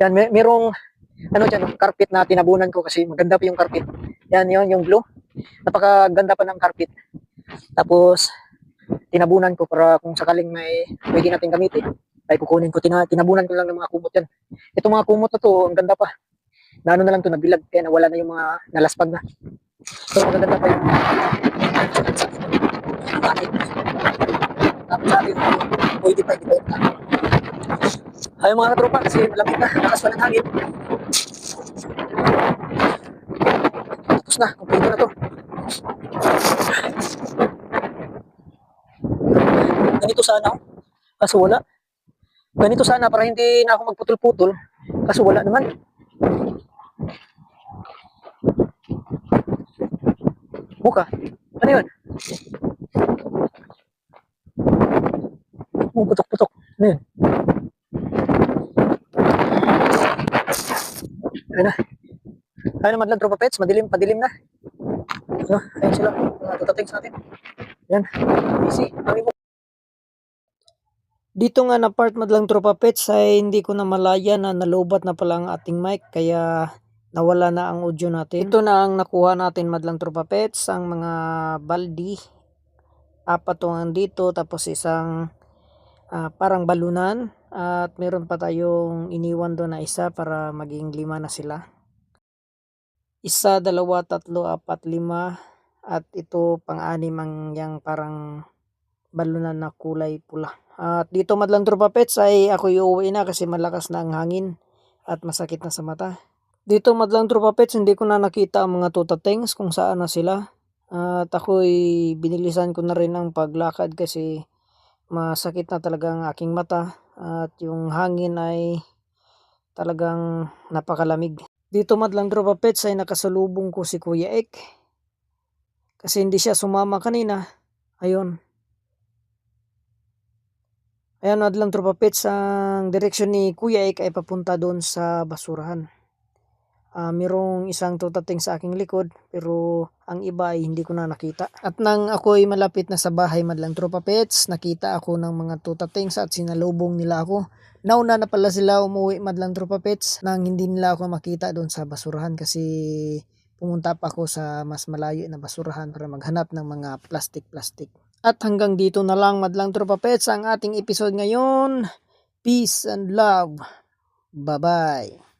Yan, merong ano dyan, carpet na tinabunan ko kasi maganda pa yung carpet. Yan, yung blue. Napakaganda pa ng carpet. Tapos, tinabunan ko para kung sakaling may pwede natin gamitin. Ay kukunin ko, tinabunan ko lang ng mga kumot yan. Itong mga kumot na to, ang ganda pa. Naano na lang to, nabilag, kaya nawala na yung mga nalaspag na. So, maganda pa yung tapos sabi ko, pwede pa, hindi pa yun. Ayaw mga katropa kasi malamig na, lakas pa ng hangin. Tapos na, kompleto na to. Ganito sana ako, kaso wala. Ganito sana para hindi na ako magputol-putol, kaso wala naman. Buka, ano yun? Putok-putok, ano yun? Ayun na. Ayun naman lang, tropa pets, padilim na. Ano, ayun sila, mga tutatings natin. Yan, easy. Dito nga na part madlang tropa pets ay hindi ko na malaya na nalobat na pala ang ating mic kaya nawala na ang audio natin. Ito na ang nakuha natin madlang tropa pets, ang mga baldi. 4 dito tapos isang parang balunan at meron pa tayong iniwan doon na isa para maging 5 na sila. 1, 2, 3, 4, 5 at ito pang-anim ang yang parang balunan na kulay pula. At dito madlang tropa pets ay ako iuwi na kasi malakas na ang hangin at masakit na sa mata. Dito madlang tropa pets hindi ko na nakita ang mga tutatengs kung saan na sila. At ako'y binilisan ko na rin ang paglakad kasi masakit na talaga ang aking mata at yung hangin ay talagang napakalamig. Dito madlang tropa pets ay nakasalubong ko si Kuya Ek kasi hindi siya sumama kanina. Ayun. Ayan madlang tropa pets, ang direksyon ni Kuya Ek ay papunta doon sa basurahan. Merong isang tutating sa aking likod pero ang iba ay hindi ko na nakita. At nang ako ay malapit na sa bahay madlang tropa pets, nakita ako ng mga tutatings at sinalubong nila ako. Nauna na pala sila umuwi madlang tropa pets nang hindi nila ako makita doon sa basurahan kasi pumunta pa ako sa mas malayo na basurahan para maghanap ng mga plastic. At hanggang dito na lang madlang tropa pets ang ating episode ngayon. Peace and love. Bye-bye.